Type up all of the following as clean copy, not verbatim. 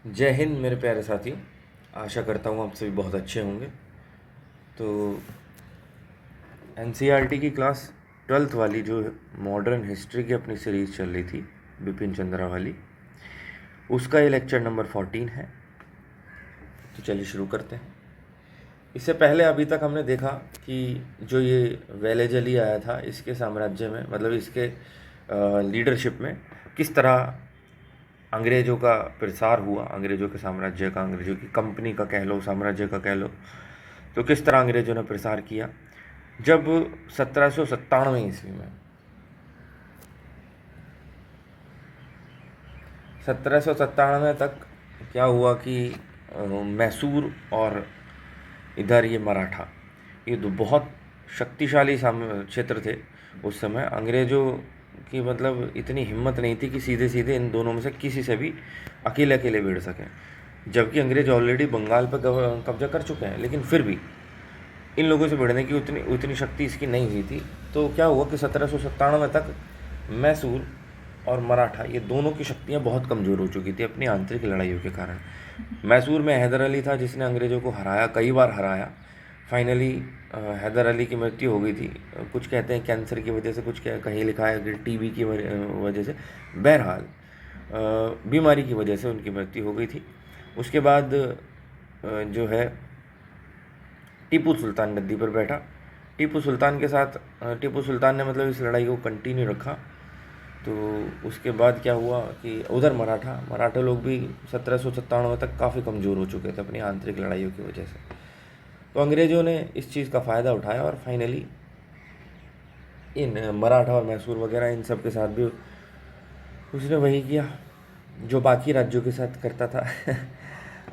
जय हिंद मेरे प्यारे साथियों। आशा करता हूँ आप सभी बहुत अच्छे होंगे। तो एनसीईआरटी की क्लास 12th वाली जो मॉडर्न हिस्ट्री की अपनी सीरीज़ चल रही थी बिपिन चंद्रा वाली, उसका ये लेक्चर नंबर 14 है। तो चलिए शुरू करते हैं। इससे पहले अभी तक हमने देखा कि जो ये वेलेजली आया था, इसके साम्राज्य में मतलब इसके लीडरशिप में किस तरह अंग्रेज़ों का प्रसार हुआ, अंग्रेज़ों के साम्राज्य का, अंग्रेज़ों की कंपनी का कह लो, साम्राज्य का कह लो। तो किस तरह अंग्रेज़ों ने प्रसार किया। जब 1797 ईस्वी में 1797 तक क्या हुआ कि मैसूर और इधर ये मराठा, ये दो बहुत शक्तिशाली क्षेत्र थे उस समय। अंग्रेज़ों की मतलब इतनी हिम्मत नहीं थी कि सीधे सीधे इन दोनों में से किसी से भी अकेले अकेले भिड़ सकें, जबकि अंग्रेज ऑलरेडी बंगाल पर कब्जा कर चुके हैं, लेकिन फिर भी इन लोगों से भिड़ने की उतनी उतनी शक्ति इसकी नहीं हुई थी। तो क्या हुआ कि 1797 तक मैसूर और मराठा ये दोनों की शक्तियाँ बहुत कमज़ोर हो चुकी थी अपनी आंतरिक लड़ाइयों के कारण। मैसूर में हैदर अली था जिसने अंग्रेज़ों को हराया, कई बार हराया। फाइनली हैदर अली की मृत्यु हो गई थी। कुछ कहते हैं कैंसर की वजह से, कुछ कहीं लिखा है कि टीबी की वजह से। बहरहाल बीमारी की वजह से उनकी मृत्यु हो गई थी। उसके बाद जो है टीपू सुल्तान गद्दी पर बैठा। टीपू सुल्तान के साथ टीपू सुल्तान ने मतलब इस लड़ाई को कंटिन्यू रखा। तो उसके बाद क्या हुआ कि उधर मराठा लोग भी 1797 तक काफ़ी कमज़ोर हो चुके थे अपनी आंतरिक लड़ाइयों की वजह से। तो अंग्रेज़ों ने इस चीज़ का फ़ायदा उठाया और फाइनली इन मराठा और मैसूर वगैरह इन सब के साथ भी उसने वही किया जो बाकी राज्यों के साथ करता था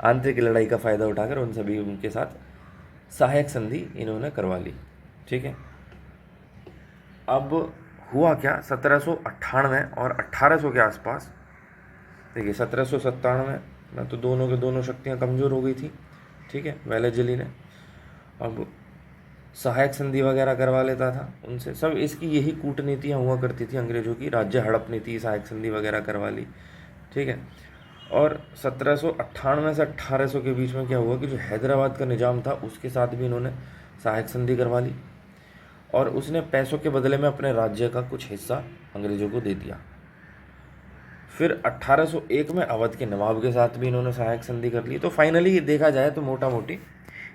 आंतरिक लड़ाई का फ़ायदा उठाकर उन सभी उनके साथ सहायक संधि इन्होंने करवा ली। ठीक है। अब हुआ क्या, 1798 और 1800 के आसपास, देखिए 1797 में तो दोनों के दोनों शक्तियाँ कमज़ोर हो गई थी। ठीक है, वेलेजली ने अब सहायक संधि वगैरह करवा लेता था उनसे। सब इसकी यही कूटनीतियाँ हुआ करती थी अंग्रेज़ों की, राज्य हड़प नीति, सहायक संधि वगैरह करवा ली। ठीक है। और 1798 से 1800 के बीच में क्या हुआ कि जो हैदराबाद का निज़ाम था उसके साथ भी इन्होंने सहायक संधि करवा ली और उसने पैसों के बदले में अपने राज्य का कुछ हिस्सा अंग्रेज़ों को दे दिया। फिर 1801 में अवध के नवाब के साथ भी इन्होंने सहायक संधि कर ली। तो फाइनली देखा जाए तो मोटा मोटी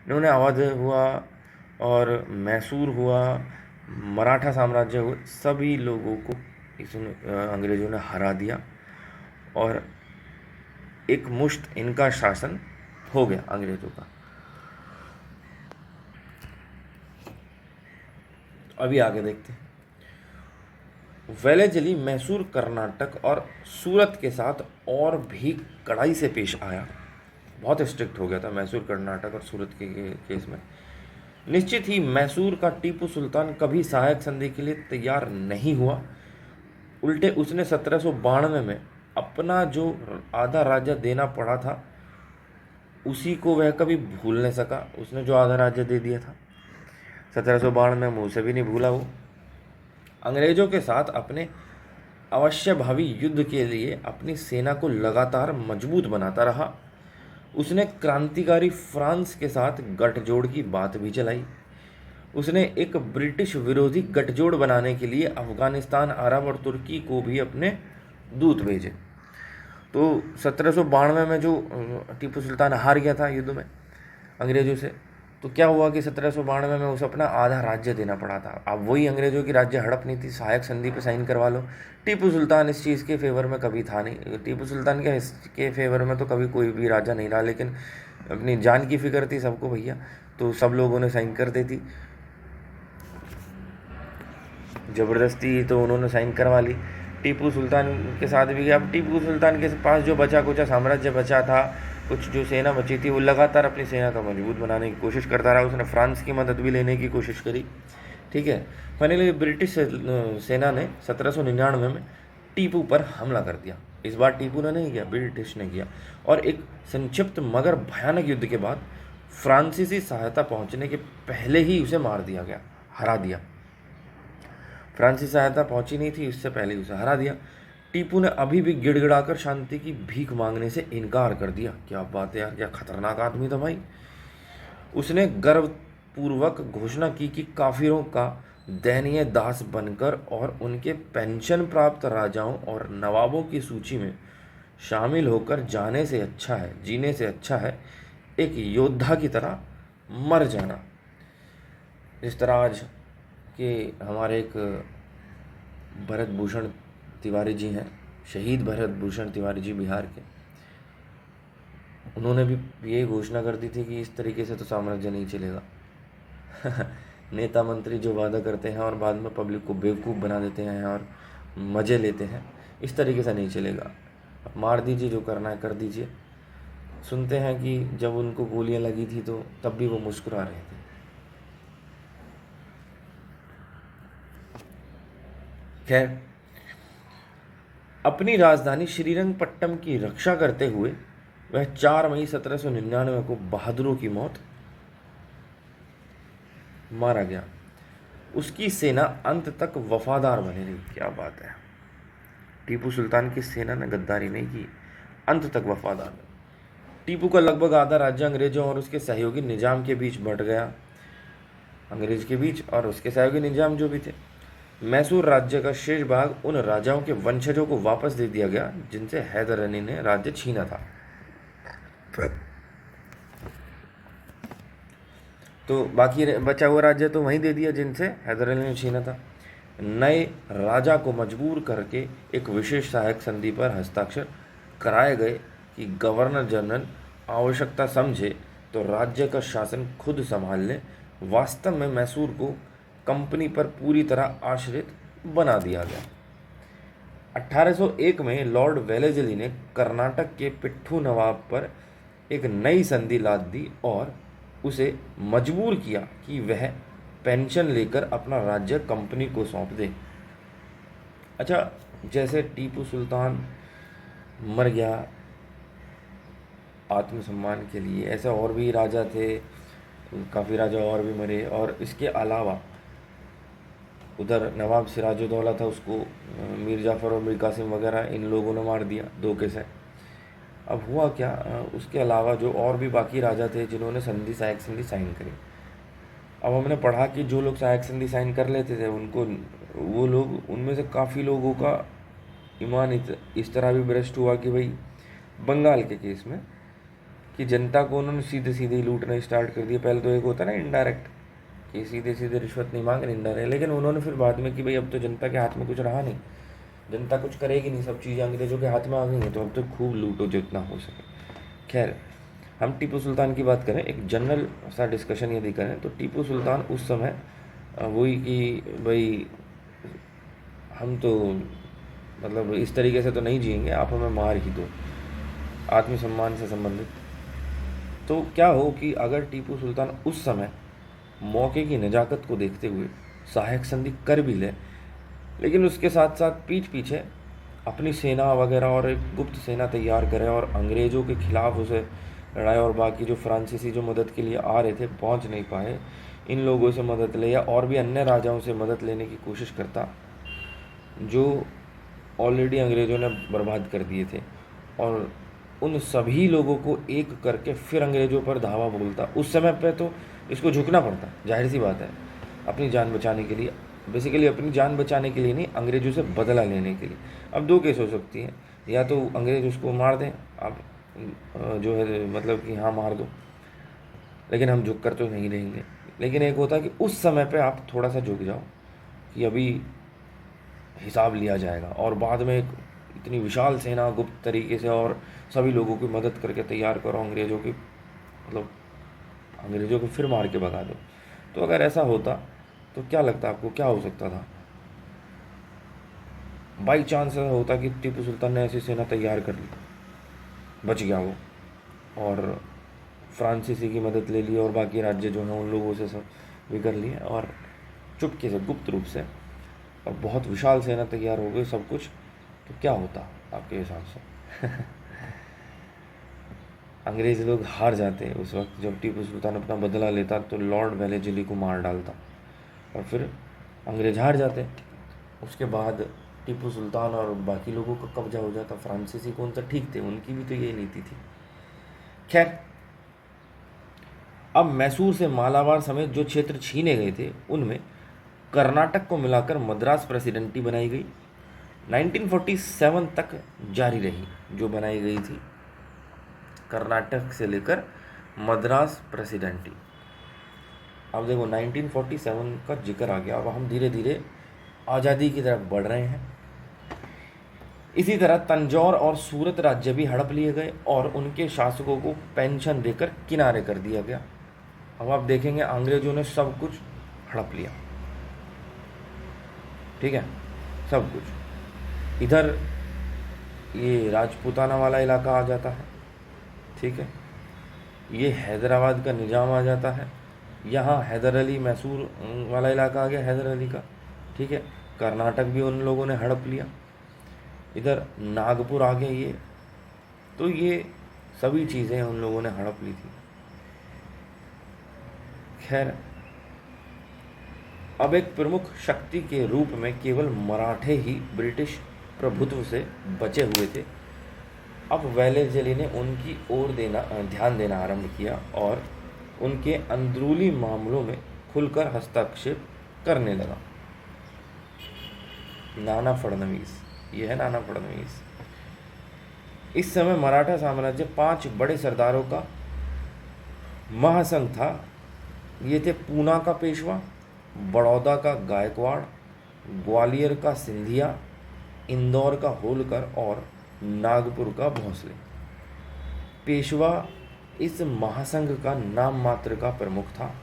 इन्होंने अवध हुआ और मैसूर हुआ, मराठा साम्राज्य हुआ, सभी लोगों को अंग्रेज़ों ने हरा दिया और एक मुश्त इनका शासन हो गया अंग्रेज़ों का। अभी आगे देखते हैं। वेलेजली मैसूर, कर्नाटक और सूरत के साथ और भी कड़ाई से पेश आया। बहुत स्ट्रिक्ट हो गया था मैसूर, कर्नाटक और सूरत के केस में। निश्चित ही मैसूर का टीपू सुल्तान कभी सहायक संधि के लिए तैयार नहीं हुआ। उल्टे उसने 1792 में अपना जो आधा राज्य देना पड़ा था उसी को वह कभी भूल नहीं सका। उसने जो आधा राज्य दे दिया था 1792 में, उसे भी नहीं भूला वो। अंग्रेज़ों के साथ अपने अवश्य भावी युद्ध के लिए अपनी सेना को लगातार मजबूत बनाता रहा। उसने क्रांतिकारी फ्रांस के साथ गठजोड़ की बात भी चलाई। उसने एक ब्रिटिश विरोधी गठजोड़ बनाने के लिए अफगानिस्तान, अरब और तुर्की को भी अपने दूत भेजे। तो 1792 में जो टीपू सुल्तान हार गया था युद्ध में अंग्रेज़ों से, तो क्या हुआ कि 1792 में उसे अपना आधा राज्य देना पड़ा था। अब वही अंग्रेज़ों की राज्य हड़प नीति, सहायक संधि पे साइन करवा लो। टीपू सुल्तान इस चीज़ के फेवर में कभी था नहीं। टीपू सुल्तान के फेवर में तो कभी कोई भी राजा नहीं रहा, लेकिन अपनी जान की फिक्र थी सबको भैया, तो सब लोगों ने साइन कर दी थी ज़बरदस्ती, तो उन्होंने साइन करवा ली टीपू सुल्तान के साथ भी। अब टीपू सुल्तान के पास जो बचा कुचा साम्राज्य बचा था, कुछ जो सेना बची थी, वो लगातार अपनी सेना का मजबूत बनाने की कोशिश करता रहा। उसने फ्रांस की मदद भी लेने की कोशिश करी। ठीक है। फाइनली ब्रिटिश सेना ने 1799 में टीपू पर हमला कर दिया। इस बार टीपू ने नहीं किया, ब्रिटिश ने किया। और एक संक्षिप्त मगर भयानक युद्ध के बाद फ्रांसीसी सहायता पहुंचने के पहले ही उसे मार दिया गया, हरा दिया। फ्रांसीसी सहायता पहुंची नहीं थी, इससे पहले ही उसे हरा दिया। टीपू ने अभी भी गिड़गिड़ाकर शांति की भीख मांगने से इनकार कर दिया। क्या बात है यार, क्या खतरनाक आदमी था भाई। उसने गर्वपूर्वक घोषणा की कि काफिरों का दयनीय दास बनकर और उनके पेंशन प्राप्त राजाओं और नवाबों की सूची में शामिल होकर जीने से अच्छा है एक योद्धा की तरह मर जाना। इस तरह आज के हमारे एक भरत भूषण तिवारी जी हैं, शहीद भरत भूषण तिवारी जी बिहार के, उन्होंने भी ये घोषणा कर दी थी कि इस तरीके से तो साम्राज्य नहीं चलेगा। नेता मंत्री जो वादा करते हैं और बाद में पब्लिक को बेवकूफ़ बना देते हैं और मज़े लेते हैं, इस तरीके से नहीं चलेगा। मार दीजिए, जो करना है कर दीजिए। सुनते हैं कि जब उनको गोलियां लगी थी तो तब भी वो मुस्कुरा रहे थे। खैर, अपनी राजधानी श्रीरंगपट्टम की रक्षा करते हुए वह 4 मई 1799 को बहादुरों की मौत मारा गया। उसकी सेना अंत तक वफादार बनी रही। क्या बात है, टीपू सुल्तान की सेना ने गद्दारी नहीं की, अंत तक वफादार। टीपू का लगभग आधा राज्य अंग्रेजों और उसके सहयोगी निजाम के बीच बंट गया। अंग्रेज के बीच और उसके सहयोगी निजाम जो भी थे। मैसूर राज्य का शेष भाग उन राजाओं के वंशजों को वापस दे दिया गया जिनसे हैदर अली ने राज्य छीना था। तो बाकी बचा हुआ राज्य तो वहीं दे दिया जिनसे हैदर अली ने छीना था। नए राजा को मजबूर करके एक विशेष सहायक संधि पर हस्ताक्षर कराए गए कि गवर्नर जनरल आवश्यकता समझे तो राज्य का शासन खुद संभाल ले। वास्तव में मैसूर को कंपनी पर पूरी तरह आश्रित बना दिया गया। 1801 में लॉर्ड वेलेस्ली ने कर्नाटक के पिट्ठू नवाब पर एक नई संधि लाद दी और उसे मजबूर किया कि वह पेंशन लेकर अपना राज्य कंपनी को सौंप दे। अच्छा, जैसे टीपू सुल्तान मर गया आत्मसम्मान के लिए, ऐसे और भी राजा थे, काफ़ी राजा और भी मरे। और इसके अलावा उधर नवाब सिराजुद्दौला था, उसको मीर जाफ़र और मीर कासिम वगैरह इन लोगों ने मार दिया धोखे से। अब हुआ क्या, उसके अलावा जो और भी बाकी राजा थे जिन्होंने सहायक संधि साइन करी। अब हमने पढ़ा कि जो लोग सहायक संधि साइन कर लेते थे उनको, वो लोग, उनमें से काफ़ी लोगों का ईमान इस तरह भी भ्रष्ट हुआ कि भाई बंगाल के केस में कि जनता को उन्होंने सीधे सीधे लूटना स्टार्ट कर दिया। पहले तो एक होता ना इनडायरेक्ट, कि सीधे सीधे रिश्वत नहीं मांग रहे, इनडायरेक्ट। लेकिन उन्होंने फिर बाद में कि भाई अब तो जनता के हाथ में कुछ रहा नहीं, जनता कुछ करेगी नहीं, सब चीज़ें अंग्रेजों के हाथ में आ गई हैं, तो अब तो खूब लूटो जितना हो सके। खैर, हम टीपू सुल्तान की बात करें, एक जनरल सा डिस्कशन यदि करें तो टीपू सुल्तान उस समय वही कि भाई हम तो मतलब इस तरीके से तो नहीं जिएंगे, आप हमें मार ही दो, आत्मसम्मान से संबंधित। तो क्या हो कि अगर टीपू सुल्तान उस समय मौके की नज़ाकत को देखते हुए सहायक संधि कर भी ले, लेकिन उसके साथ साथ पीठ पीछे अपनी सेना वगैरह और एक गुप्त सेना तैयार करे और अंग्रेज़ों के खिलाफ उसे लड़ाई, और बाकी जो फ्रांसीसी जो मदद के लिए आ रहे थे पहुंच नहीं पाए, इन लोगों से मदद ले या और भी अन्य राजाओं से मदद लेने की कोशिश करता जो ऑलरेडी अंग्रेज़ों ने बर्बाद कर दिए थे, और उन सभी लोगों को एक करके फिर अंग्रेज़ों पर धावा बोलता। उस समय पे तो इसको झुकना पड़ता, जाहिर सी बात है, अपनी जान बचाने के लिए, बेसिकली अपनी जान बचाने के लिए नहीं, अंग्रेज़ों से बदला लेने के लिए। अब दो केस हो सकती हैं, या तो अंग्रेज़ उसको मार दें, आप जो है मतलब कि हाँ मार दो, लेकिन हम झुक कर तो नहीं रहेंगे। लेकिन एक होता है कि उस समय पे आप थोड़ा सा झुक जाओ कि अभी हिसाब लिया जाएगा, और बाद में एक इतनी विशाल सेना गुप्त तरीके से और सभी लोगों की मदद करके तैयार करो अंग्रेज़ों की, मतलब अंग्रेज़ों को फिर मार के भगा दो। तो अगर ऐसा होता तो क्या लगता है आपको, क्या हो सकता था? बाई चांस ऐसा होता कि टीपू सुल्तान ने ऐसी सेना तैयार कर ली, बच गया वो, और फ्रांसीसी की मदद ले ली और बाकी राज्य जो हैं उन लोगों से सब भी कर लिए, और चुपके से गुप्त रूप से, और बहुत विशाल सेना तैयार हो गई सब कुछ, तो क्या होता आपके हिसाब से? अंग्रेज़ लोग हार जाते उस वक्त जब टीपू सुल्तान अपना बदला लेता, तो लॉर्ड वेलेस्ली को मार डालता और फिर अंग्रेज हार जाते। उसके बाद टीपू सुल्तान और बाकी लोगों का कब्जा हो जाता, फ्रांसीसी कौन सा ठीक थे, उनकी भी तो यही नीति थी। खैर, अब मैसूर से मालाबार समेत जो क्षेत्र छीने गए थे उनमें कर्नाटक को मिलाकर मद्रास प्रेसिडेंटी बनाई गई। 1947 तक जारी रही जो बनाई गई थी, कर्नाटक से लेकर मद्रास प्रेसिडेंटी। अब देखो 1947 का जिक्र आ गया, अब हम धीरे धीरे आज़ादी की तरफ बढ़ रहे हैं। इसी तरह तंजौर और सूरत राज्य भी हड़प लिए गए और उनके शासकों को पेंशन देकर किनारे कर दिया गया। अब आप देखेंगे अंग्रेजों ने सब कुछ हड़प लिया, ठीक है, सब कुछ। इधर ये राजपूताना वाला इलाका आ जाता है, ठीक है, ये हैदराबाद का निज़ाम आ जाता है, यहाँ हैदर अली मैसूर वाला इलाका आ गया हैदर अली का, ठीक है। कर्नाटक भी उन लोगों ने हड़प लिया, इधर नागपुर आ गया ये, तो ये सभी चीज़ें उन लोगों ने हड़प ली थी। खैर, अब एक प्रमुख शक्ति के रूप में केवल मराठे ही ब्रिटिश प्रभुत्व से बचे हुए थे। अब वेलेज़ली ने उनकी ओर ध्यान देना आरंभ किया और उनके अंदरूनी मामलों में खुलकर हस्तक्षेप करने लगा। नाना फडणवीस, ये है नाना फडणवीस। इस समय मराठा साम्राज्य 5 बड़े सरदारों का महासंघ था। ये थे पूना का पेशवा, बड़ौदा का गायकवाड़, ग्वालियर का सिंधिया, इंदौर का होलकर और नागपुर का भोंसले। पेशवा इस महासंघ का नाम मात्र का प्रमुख था,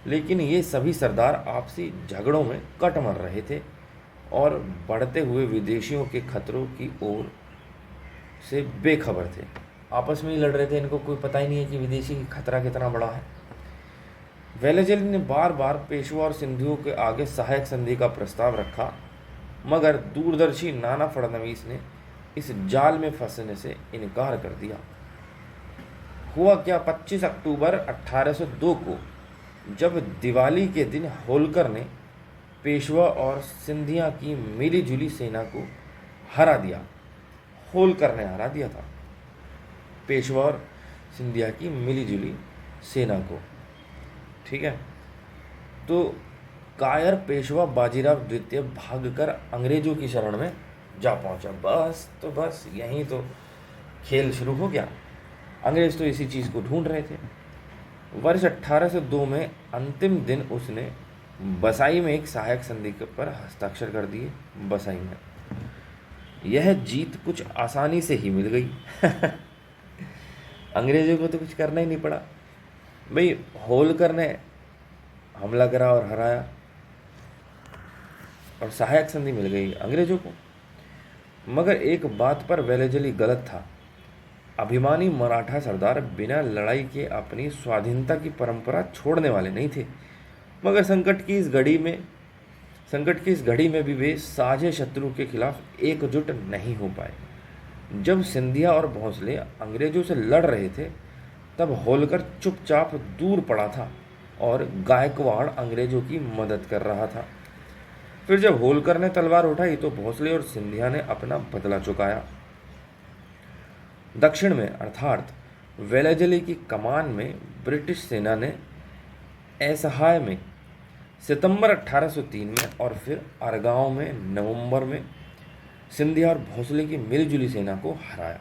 लेकिन ये सभी सरदार आपसी झगड़ों में कट मर रहे थे और बढ़ते हुए विदेशियों के खतरों की ओर से बेखबर थे। आपस में ही लड़ रहे थे, इनको कोई पता ही नहीं है कि विदेशी खतरा कितना बड़ा है। वेलेज़ली ने बार बार पेशवा और सिंधियों के आगे सहायक संधि का प्रस्ताव रखा, मगर दूरदर्शी नाना फडणवीस ने इस जाल में फंसने से इनकार कर दिया। हुआ क्या, 25 अक्टूबर 1802 को जब दिवाली के दिन होलकर ने पेशवा और सिंधिया की मिलीजुली सेना को हरा दिया। होलकर ने हरा दिया था पेशवा और सिंधिया की मिलीजुली सेना को, ठीक है। तो कायर पेशवा बाजीराव द्वितीय भागकर अंग्रेजों की शरण में जा पहुंचा। बस यहीं तो खेल शुरू हो गया। अंग्रेज तो इसी चीज़ को ढूंढ रहे थे। वर्ष 1802 में अंतिम दिन उसने बसाई में एक सहायक संधि पर हस्ताक्षर कर दिए। बसाई में यह जीत कुछ आसानी से ही मिल गई। अंग्रेजों को तो कुछ करना ही नहीं पड़ा भाई, होलकर ने हमला करा और हराया और सहायक संधि मिल गई अंग्रेजों को। मगर एक बात पर वेलेज़ली गलत था। अभिमानी मराठा सरदार बिना लड़ाई के अपनी स्वाधीनता की परंपरा छोड़ने वाले नहीं थे, मगर संकट की इस घड़ी में भी वे साझे शत्रु के खिलाफ एकजुट नहीं हो पाए। जब सिंधिया और भोंसले अंग्रेजों से लड़ रहे थे, तब होलकर चुपचाप दूर पड़ा था और गायकवाड़ अंग्रेजों की मदद कर रहा था। फिर जब होलकर ने तलवार उठाई तो भोंसले और सिंधिया ने अपना बदला चुकाया। दक्षिण में अर्थात वेलेज़ली की कमान में ब्रिटिश सेना ने असहाय में सितंबर 1803 में और फिर अरगांव में नवंबर में सिंधिया और भोंसले की मिलीजुली सेना को हराया।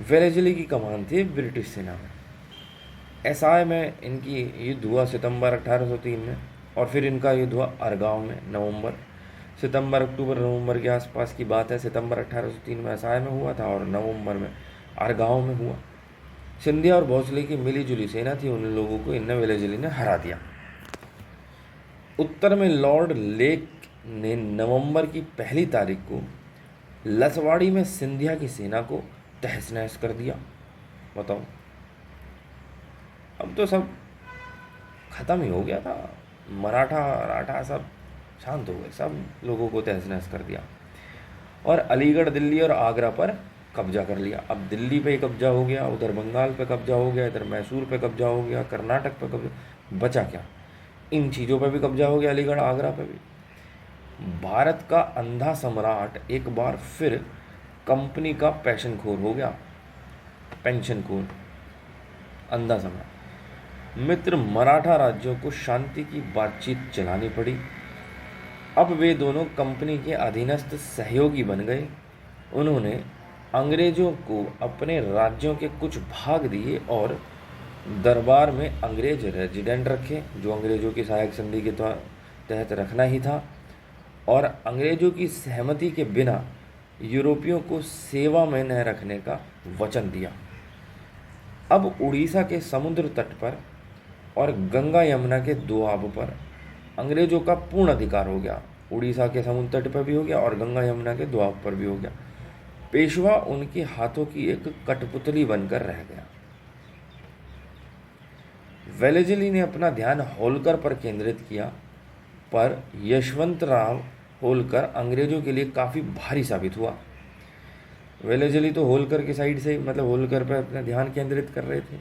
वेलेज़ली की कमान थी ब्रिटिश सेना में। असहाय में इनकी युद्ध हुआ सितंबर 1803 में और फिर इनका युद्ध हुआ अरगांव में नवंबर, सितंबर अक्टूबर नवंबर के आसपास की बात है। सितंबर 1803 में असहाय में हुआ था और नवंबर में अरगांव में हुआ। सिंधिया और भोंसले की मिलीजुली सेना थी, उन लोगों को इन वेलेज़ली ने हरा दिया। उत्तर में लॉर्ड लेक ने नवंबर की 1 तारीख को लसवाड़ी में सिंधिया की सेना को तहस नहस कर दिया। बताओ, अब तो सब खत्म ही हो गया था। मराठा सब शांत हो गए, सब लोगों को तहस नहस कर दिया और अलीगढ़, दिल्ली और आगरा पर कब्जा कर लिया। अब दिल्ली पे कब्जा हो गया, उधर बंगाल पे कब्जा हो गया, इधर मैसूर पे कब्जा हो गया, कर्नाटक पे कब्जा, बचा क्या? इन चीज़ों पर भी कब्जा हो गया, अलीगढ़ आगरा पर भी। भारत का अंधा सम्राट एक बार फिर कंपनी का पैशन खोर हो गया, पेंशन खोर, अंधा सम्राट। मित्र मराठा राज्यों को शांति की बातचीत चलानी पड़ी। अब वे दोनों कंपनी के अधीनस्थ सहयोगी बन गए। उन्होंने अंग्रेजों को अपने राज्यों के कुछ भाग दिए और दरबार में अंग्रेज रेजिडेंट रखे, जो अंग्रेजों की सहायक संधि के तहत रखना ही था, और अंग्रेजों की सहमति के बिना यूरोपियों को सेवा में न रखने का वचन दिया। अब उड़ीसा के समुद्र तट पर और गंगा यमुना के दोआब पर अंग्रेजों का पूर्ण अधिकार हो गया। उड़ीसा के समुद्र तट पर भी हो गया और गंगा यमुना के दोआब पर भी हो गया। पेशवा उनके हाथों की एक कठपुतली बनकर रह गया। वेलेजली ने अपना ध्यान होलकर पर केंद्रित किया, पर यशवंतराव होलकर अंग्रेजों के लिए काफ़ी भारी साबित हुआ। वेलेजली तो होलकर की साइड से, मतलब होलकर पर अपना ध्यान केंद्रित कर रहे थे।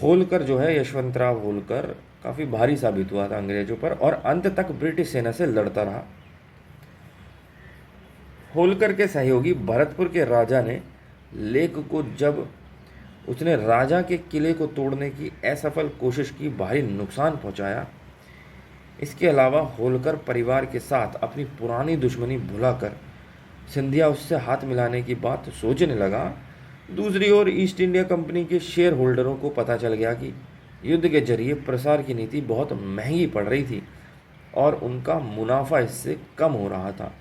होलकर जो है, यशवंतराव होलकर, काफ़ी भारी साबित हुआ था अंग्रेजों पर और अंत तक ब्रिटिश सेना से लड़ता रहा। होलकर के सहयोगी भरतपुर के राजा ने लेक को, जब उसने राजा के किले को तोड़ने की असफल कोशिश की, भारी नुकसान पहुंचाया। इसके अलावा होलकर परिवार के साथ अपनी पुरानी दुश्मनी भुलाकर सिंधिया उससे हाथ मिलाने की बात सोचने लगा। दूसरी ओर ईस्ट इंडिया कंपनी के शेयर होल्डरों को पता चल गया कि युद्ध के जरिए प्रसार की नीति बहुत महंगी पड़ रही थी और उनका मुनाफा इससे कम हो रहा था।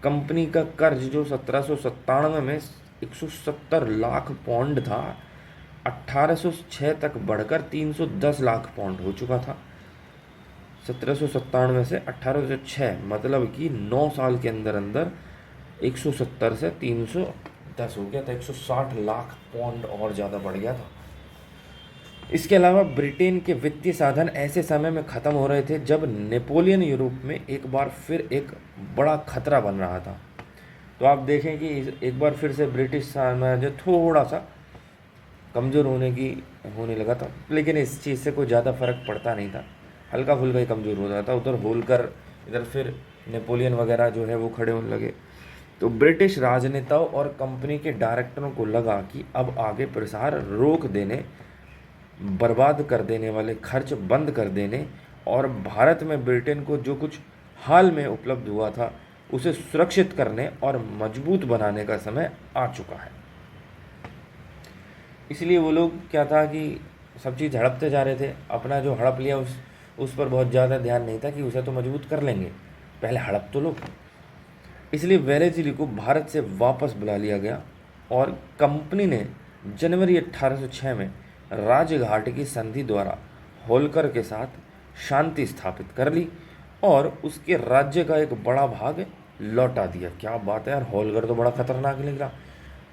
कंपनी का कर्ज, जो 1797 में 170 लाख पौंड था, 1806 तक बढ़कर 310 लाख पौंड हो चुका था। 1797 से 1806, मतलब कि 9 साल के अंदर अंदर 170 से 310 हो गया था। 160 लाख पौंड और ज़्यादा बढ़ गया था। इसके अलावा ब्रिटेन के वित्तीय साधन ऐसे समय में ख़त्म हो रहे थे जब नेपोलियन यूरोप में एक बार फिर एक बड़ा खतरा बन रहा था। तो आप देखें कि एक बार फिर से ब्रिटिश साम्राज्य थोड़ा सा कमज़ोर होने लगा था, लेकिन इस चीज़ से कोई ज़्यादा फर्क पड़ता नहीं था, हल्का फुल्का ही कमज़ोर हो रहा था। उधर होलकर, इधर फिर नेपोलियन वगैरह जो है वो खड़े होने लगे। तो ब्रिटिश राजनेताओं और कंपनी के डायरेक्टरों को लगा कि अब आगे प्रसार रोक देने, बर्बाद कर देने वाले खर्च बंद कर देने और भारत में ब्रिटेन को जो कुछ हाल में उपलब्ध हुआ था उसे सुरक्षित करने और मजबूत बनाने का समय आ चुका है। इसलिए वो लोग क्या था कि सब चीज़ हड़पते जा रहे थे। अपना जो हड़प लिया उस पर बहुत ज़्यादा ध्यान नहीं था कि उसे तो मजबूत कर लेंगे, पहले हड़प तो लो। इसलिए वेलेजली को भारत से वापस बुला लिया गया और कंपनी ने जनवरी 1806 में राजघाट की संधि द्वारा होलकर के साथ शांति स्थापित कर ली और उसके राज्य का एक बड़ा भाग लौटा दिया। क्या बात है यार, होलकर तो बड़ा खतरनाक निकला।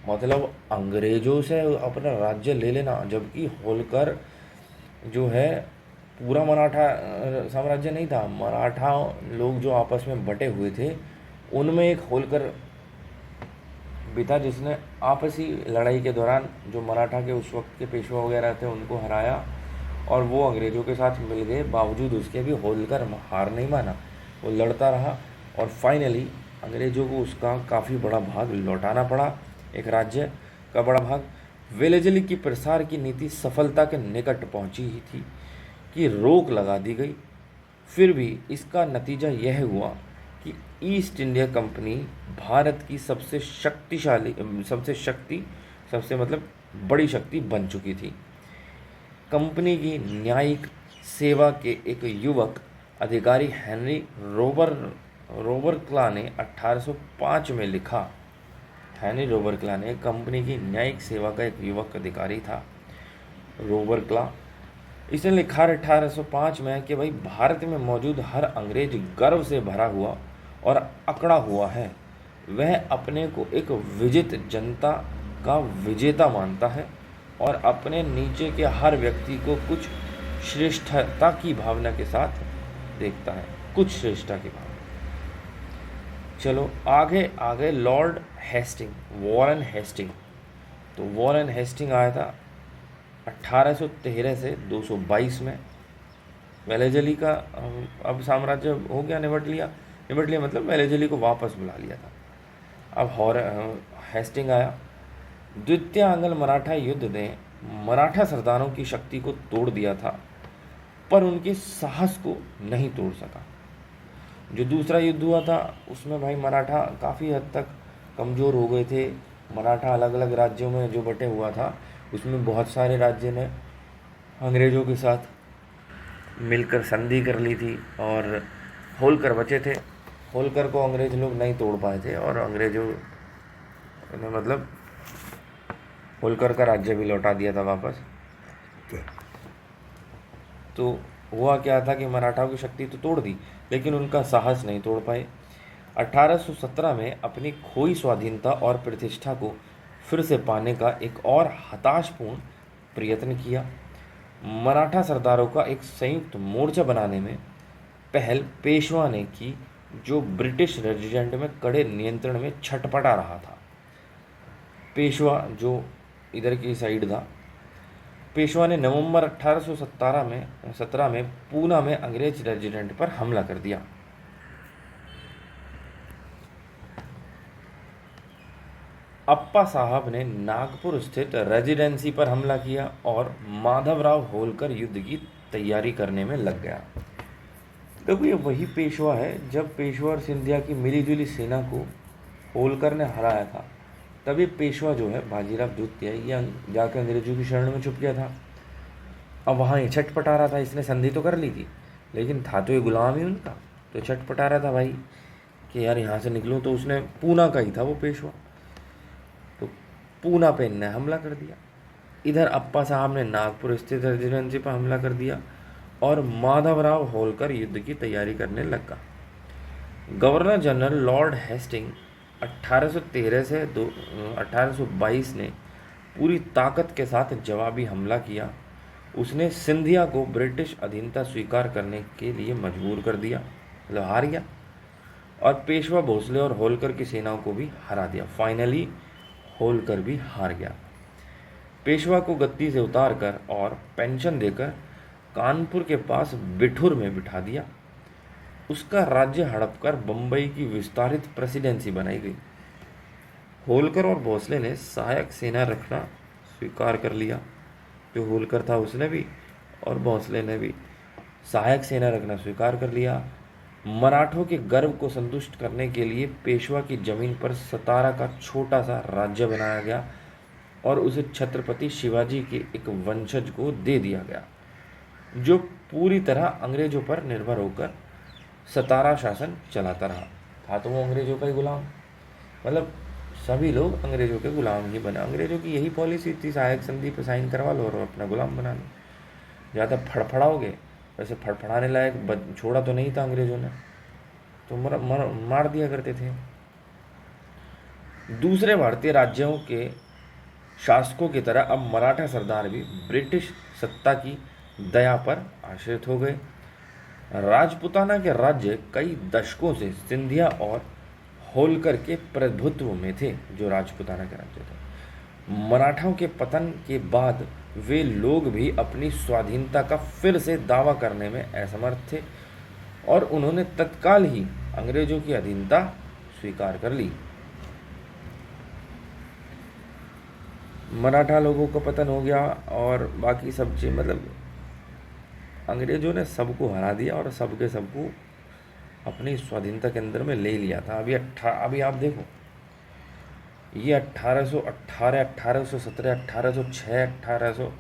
मतलब अंग्रेजों से अपना राज्य ले लेना, जबकि होलकर जो है पूरा मराठा साम्राज्य नहीं था, मराठा लोग जो आपस में बटे हुए थे उनमें एक होलकर भी था जिसने आपसी लड़ाई के दौरान जो मराठा के उस वक्त के पेशवा वगैरह थे उनको हराया और वो अंग्रेज़ों के साथ मिल गए। बावजूद उसके भी होलकर हार नहीं माना, वो लड़ता रहा और फाइनली अंग्रेज़ों को उसका काफ़ी बड़ा भाग लौटाना पड़ा, एक राज्य का बड़ा भाग। वेलेजली की प्रसार की नीति सफलता के निकट पहुंची ही थी कि रोक लगा दी गई। फिर भी इसका नतीजा यह हुआ कि ईस्ट इंडिया कंपनी भारत की सबसे मतलब बड़ी शक्ति बन चुकी थी। कंपनी की न्यायिक सेवा के एक युवक अधिकारी हेनरी रोबरक्ला ने 1805 में लिखा। हेनरी रोबरक्ला ने कंपनी की न्यायिक सेवा का एक युवक अधिकारी था, रोबरक्ला। इसने लिखा 1805 में कि भाई भारत में मौजूद हर अंग्रेज गर्व से भरा हुआ और अकड़ा हुआ है। वह अपने को एक विजित जनता का विजेता मानता है और अपने नीचे के हर व्यक्ति को कुछ श्रेष्ठता की भावना के साथ देखता है, कुछ श्रेष्ठता की भावना। चलो आगे लॉर्ड हेस्टिंग, वॉरेन हेस्टिंग। तो वॉरेन हेस्टिंग आया था 1813 से 222 में। वेलेजली का अब साम्राज्य हो गया, निपट लिया मतलब वेलेजली को वापस बुला लिया था। अब हेस्टिंग आया। द्वितीय आंग्ल मराठा युद्ध ने मराठा सरदारों की शक्ति को तोड़ दिया था, पर उनके साहस को नहीं तोड़ सका। जो दूसरा युद्ध हुआ था उसमें भाई मराठा काफ़ी हद तक कमज़ोर हो गए थे। मराठा अलग अलग राज्यों में जो बटे हुआ था, उसमें बहुत सारे राज्य ने अंग्रेज़ों के साथ मिलकर संधि कर ली थी, और होलकर बचे थे। होलकर को अंग्रेज़ लोग नहीं तोड़ पाए थे, और अंग्रेज़ों ने मतलब होलकर का राज्य भी लौटा दिया था वापस। तो हुआ क्या था कि मराठाओं की शक्ति तो तोड़ दी, लेकिन उनका साहस नहीं तोड़ पाए। 1817 में अपनी खोई स्वाधीनता और प्रतिष्ठा को फिर से पाने का एक और हताशपूर्ण प्रयत्न किया। मराठा सरदारों का एक संयुक्त मोर्चा बनाने में पहल पेशवा ने की, जो ब्रिटिश रेजिडेंट में कड़े नियंत्रण में छटपटा रहा था। पेशवा जो इधर की साइड था, पेशवा ने नवंबर 1817 में पूना में अंग्रेज रेजिडेंट पर हमला कर दिया। अप्पा साहब ने नागपुर स्थित रेजिडेंसी पर हमला किया और माधवराव होलकर युद्ध की तैयारी करने में लग गया। देखो, ये वही पेशवा है जब पेशवा और सिंधिया की मिलीजुली सेना को होलकर ने हराया था। तभी पेशवा जो है बाजीराव द्वितीय, ये जाकर अंग्रेजों की शरण में छुप गया था। अब वहाँ ये छटपटा रहा था, इसने संधि तो कर ली थी, लेकिन था तो ये गुलाम ही उनका, तो छटपटा रहा था भाई कि यार यहाँ से निकलूँ। तो उसने पूना का ही था वो पेशवा, तो पूना पे इनने हमला कर दिया। इधर अप्पा साहब ने नागपुर स्थित रेजिडेंसी पर हमला कर दिया और माधवराव होलकर युद्ध की तैयारी करने लगा। गवर्नर जनरल लॉर्ड हेस्टिंग 1813 से 1822 ने पूरी ताकत के साथ जवाबी हमला किया। उसने सिंधिया को ब्रिटिश अधीनता स्वीकार करने के लिए मजबूर कर दिया, मतलब हार गया, और पेशवा भोसले और होलकर की सेनाओं को भी हरा दिया। फाइनली होलकर भी हार गया। पेशवा को गद्दी से उतारकर और पेंशन देकर कानपुर के पास बिठूर में बिठा दिया। उसका राज्य हड़प कर बम्बई की विस्तारित प्रेसिडेंसी बनाई गई। होलकर और भोसले ने सहायक सेना रखना स्वीकार कर लिया। जो होलकर था उसने भी और भोसले ने भी सहायक सेना रखना स्वीकार कर लिया। मराठों के गर्व को संतुष्ट करने के लिए पेशवा की जमीन पर सतारा का छोटा सा राज्य बनाया गया और उसे छत्रपति शिवाजी के एक वंशज को दे दिया गया, जो पूरी तरह अंग्रेजों पर निर्भर होकर सतारा शासन चलाता रहा। था तो वो अंग्रेजों का ही गुलाम, मतलब सभी लोग अंग्रेजों के गुलाम ही बने। अंग्रेजों की यही पॉलिसी थी, सहायक संधि पर साइन करवा लो और अपना गुलाम बना लो। ज़्यादा फड़फड़ाओगे, वैसे फड़फड़ाने लायक छोड़ा तो नहीं था अंग्रेजों ने, तो मार दिया करते थे। दूसरे भारतीय राज्यों के शासकों की तरह अब मराठा सरदार भी ब्रिटिश सत्ता की दया पर आश्रित हो गए। राजपुताना के राज्य कई दशकों से सिंधिया और होलकर के प्रभुत्व में थे, जो राजपुताना के राज्य थे। मराठाओं के पतन के बाद वे लोग भी अपनी स्वाधीनता का फिर से दावा करने में असमर्थ थे और उन्होंने तत्काल ही अंग्रेजों की अधीनता स्वीकार कर ली। मराठा लोगों का पतन हो गया और बाकी सब चीज़, मतलब अंग्रेजों ने सबको हरा दिया और सबके सबको अपनी स्वाधीनता के अंदर में ले लिया था। अभी आप देखो, ये 1818, 1817, 1806, 1800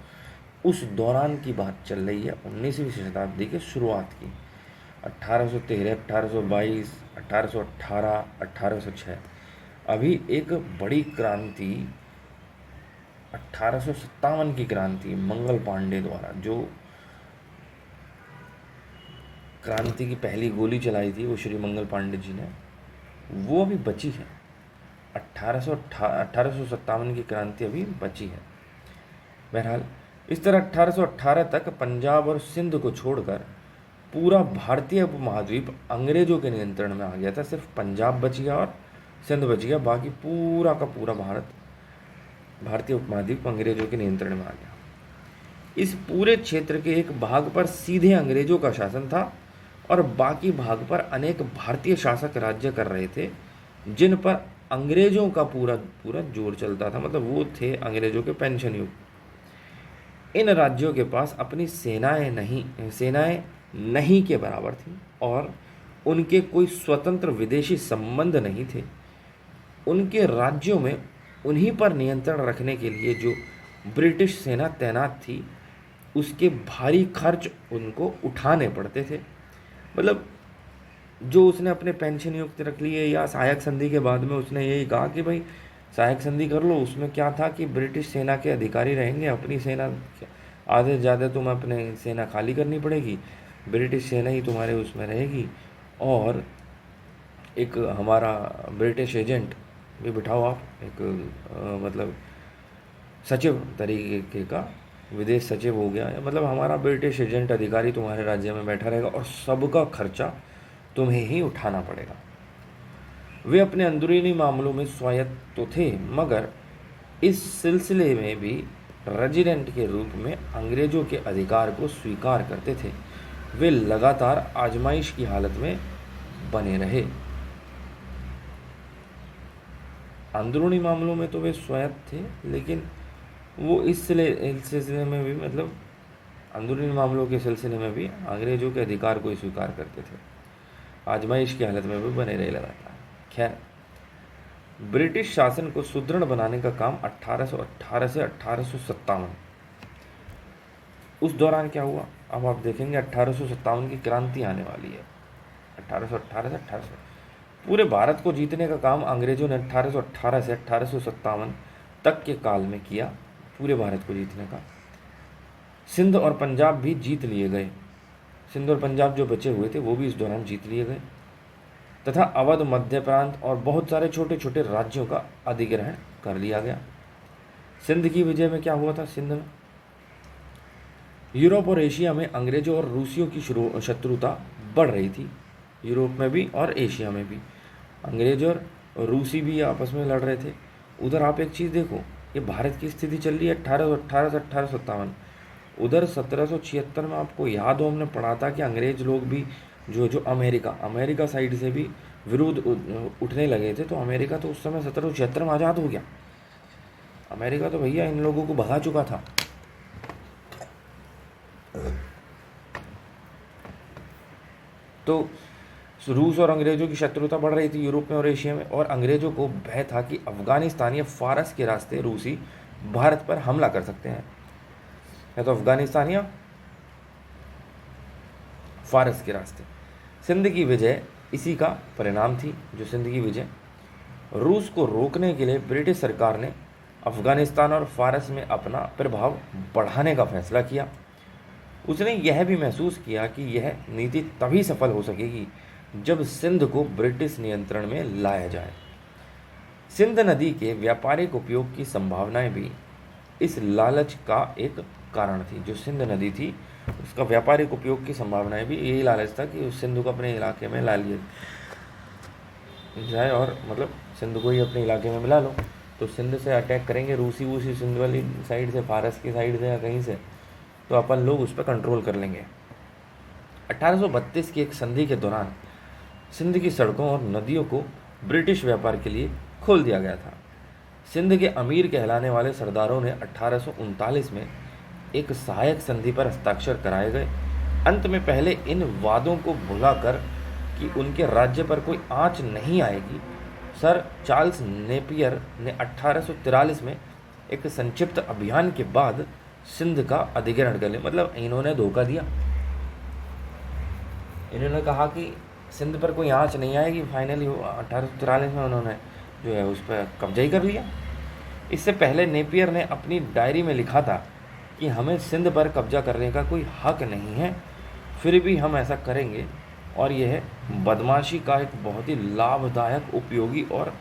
उस दौरान की बात चल रही है, 19वीं शताब्दी के शुरुआत की। 1813, 1822, 1818, 1806। अभी एक बड़ी क्रांति 1857 की क्रांति मंगल पांडे द्वारा, जो क्रांति की पहली गोली चलाई थी वो श्री मंगल पांडे जी ने, वो अभी बची है। 1857 की क्रांति अभी बची है। बहरहाल इस तरह 1818 तक पंजाब और सिंध को छोड़कर पूरा भारतीय उपमहाद्वीप अंग्रेजों के नियंत्रण में आ गया था। सिर्फ पंजाब बच गया और सिंध बच गया, बाकी पूरा का पूरा भारतीय उपमहाद्वीप अंग्रेजों के नियंत्रण में आ गया। इस पूरे क्षेत्र के एक भाग पर सीधे अंग्रेजों का शासन था और बाकी भाग पर अनेक भारतीय शासक राज्य कर रहे थे, जिन पर अंग्रेजों का पूरा पूरा जोर चलता था। मतलब वो थे अंग्रेजों के पेंशन युग। इन राज्यों के पास अपनी सेनाएं नहीं के बराबर थी और उनके कोई स्वतंत्र विदेशी संबंध नहीं थे। उनके राज्यों में उन्हीं पर नियंत्रण रखने के लिए जो ब्रिटिश सेना तैनात थी, उसके भारी खर्च उनको उठाने पड़ते थे। मतलब जो उसने अपने पेंशन नियुक्त रख लिए या सहायक संधि के बाद में उसने यही कहा कि भाई सहायक संधि कर लो, उसमें क्या था कि ब्रिटिश सेना के अधिकारी रहेंगे, अपनी सेना आधे से ज़्यादा तुम्हें अपने सेना खाली करनी पड़ेगी, ब्रिटिश सेना ही तुम्हारे उसमें रहेगी, और एक हमारा ब्रिटिश एजेंट भी बिठाओ आप, एक मतलब सचिव तरीके का, विदेश सचिव हो गया, या मतलब हमारा ब्रिटिश एजेंट अधिकारी तुम्हारे राज्य में बैठा रहेगा और सबका खर्चा तुम्हें ही उठाना पड़ेगा। वे अपने अंदरूनी मामलों में स्वायत्त तो थे, मगर इस सिलसिले में भी रेजिडेंट के रूप में अंग्रेजों के अधिकार को स्वीकार करते थे। वे लगातार आजमाइश की हालत में बने रहे। अंदरूनी मामलों में तो वे स्वायत्त थे, लेकिन वो इस सिलसिले में भी, मतलब अंदरूनी मामलों के सिलसिले में भी अंग्रेजों के अधिकार को स्वीकार करते थे, आजमाइश की हालत में भी बने रहे लगातार। खैर, ब्रिटिश शासन को सुदृढ़ बनाने का काम 1818 से 1857, उस दौरान क्या हुआ अब आप देखेंगे। 1857 की क्रांति आने वाली है। 1818 से 1800 पूरे भारत को जीतने का काम अंग्रेजों ने 1818 से 1857 तक के काल में किया। पूरे भारत को जीतने का सिंध और पंजाब भी जीत लिए गए। सिंध और पंजाब जो बचे हुए थे वो भी इस दौरान जीत लिए गए, तथा अवध, मध्य प्रांत और बहुत सारे छोटे छोटे राज्यों का अधिग्रहण कर लिया गया। सिंध की विजय में क्या हुआ था? सिंध में यूरोप और एशिया में अंग्रेजों और रूसियों की शत्रुता बढ़ रही थी। यूरोप में भी और एशिया में भी अंग्रेज और रूसी भी आपस में लड़ रहे थे। उधर आप एक चीज़ देखो, ये भारत की स्थिति चल रही है 1818 से 1857। उधर 1776 में आपको याद हो हमने पढ़ा था कि अंग्रेज लोग भी जो अमेरिका साइड से भी विरोध उठने लगे थे। तो अमेरिका तो उस समय 1776 में आज़ाद हो गया। अमेरिका तो भैया इन लोगों को भगा चुका था। तो रूस और अंग्रेजों की शत्रुता बढ़ रही थी यूरोप में और एशिया में, और अंग्रेजों को भय था कि अफगानिस्तान या फारस के रास्ते रूसी भारत पर हमला कर सकते हैं, या तो अफगानिस्तान या फारस के रास्ते। सिंध की विजय इसी का परिणाम थी। जो सिंध की विजय, रूस को रोकने के लिए ब्रिटिश सरकार ने अफगानिस्तान और फारस में अपना प्रभाव बढ़ाने का फैसला किया। उसने यह भी महसूस किया कि यह नीति तभी सफल हो सकेगी जब सिंध को ब्रिटिश नियंत्रण में लाया जाए। सिंध नदी के व्यापारिक उपयोग की संभावनाएं भी इस लालच का एक कारण थी। जो सिंध नदी थी उसका व्यापारिक उपयोग की संभावनाएं भी यही लालच था कि उस सिंध को अपने इलाके में ला लिया जाए, और मतलब सिंध को ही अपने इलाके में मिला लो। तो सिंध से अटैक करेंगे रूसी वूसी, सिंध वाली साइड से, फारस की साइड से या कहीं से, तो अपन लोग उस पर कंट्रोल कर लेंगे। 1832 की एक संधि के दौरान सिंध की सड़कों और नदियों को ब्रिटिश व्यापार के लिए खोल दिया गया था। सिंध के अमीर कहलाने वाले सरदारों ने 1839 में एक सहायक संधि पर हस्ताक्षर कराए गए। अंत में पहले इन वादों को भुलाकर कि उनके राज्य पर कोई आंच नहीं आएगी, सर चार्ल्स नेपियर ने 1843 में एक संक्षिप्त अभियान के बाद सिंध का अधिग्रहण कर लिया। मतलब इन्होंने धोखा दिया, इन्होंने कहा कि सिंध पर कोई आंच नहीं आएगी। फाइनली 1843 में उन्होंने जो है उस पर कब्जा ही कर लिया। इससे पहले नेपियर ने अपनी डायरी में लिखा था कि हमें सिंध पर कब्जा करने का कोई हक नहीं है, फिर भी हम ऐसा करेंगे, और यह बदमाशी का एक बहुत ही लाभदायक, उपयोगी और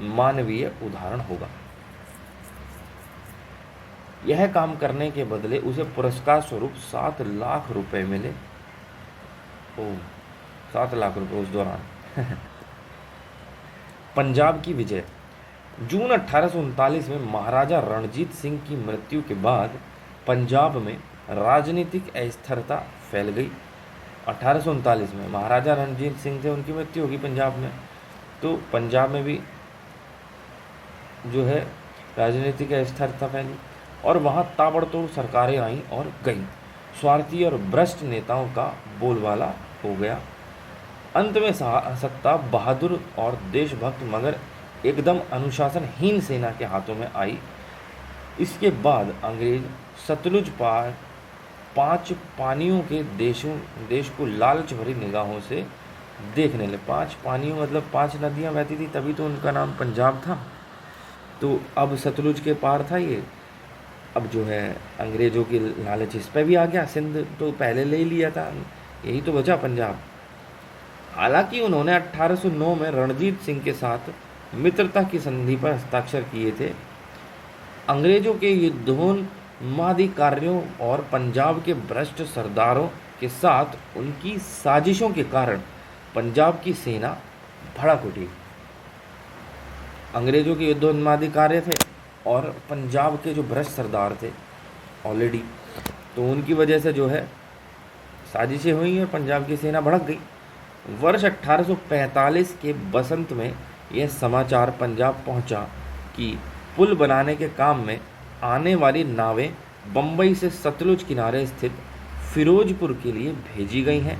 मानवीय उदाहरण होगा। यह काम करने के बदले उसे पुरस्कार स्वरूप 7 लाख रुपए मिले। ओह, 7 लाख रुपए उस दौरान। पंजाब की विजय। जून 1839 में महाराजा रणजीत सिंह की मृत्यु के बाद पंजाब में राजनीतिक अस्थिरता फैल गई। 1839 में महाराजा रणजीत सिंह थे, उनकी मृत्यु होगी पंजाब में, तो पंजाब में भी जो है राजनीतिक अस्थिरता फैली और वहाँ ताबड़तोड़ सरकारें आईं और गईं। स्वार्थी और भ्रष्ट नेताओं का बोलबाला हो गया। अंत में सत्ता बहादुर और देशभक्त मगर एकदम अनुशासनहीन सेना के हाथों में आई। इसके बाद अंग्रेज सतलुज पार 5 पानियों के देश को लालच भरी निगाहों से देखने लगे। 5 पानियों मतलब 5 नदियाँ बहती थी, तभी तो उनका नाम पंजाब था। तो अब सतलुज के पार था ये, अब जो है अंग्रेज़ों की लालच इस पर भी आ गया। सिंध तो पहले ले लिया था, यही तो बचा पंजाब। हालांकि उन्होंने 1809 में रणजीत सिंह के साथ मित्रता की संधि पर हस्ताक्षर किए थे। अंग्रेज़ों के युद्धोन्मादी और पंजाब के भ्रष्ट सरदारों के साथ उनकी साजिशों के कारण पंजाब की सेना भड़क उठी। अंग्रेज़ों के युद्धोन्मादी कार्य थे और पंजाब के जो भ्रष्ट सरदार थे ऑलरेडी, तो उनकी वजह से जो है साजिशें हुई और पंजाब की सेना भड़क गई। वर्ष 1845 के बसंत में यह समाचार पंजाब पहुंचा कि पुल बनाने के काम में आने वाली नावें बम्बई से सतलुज किनारे स्थित फिरोजपुर के लिए भेजी गई हैं।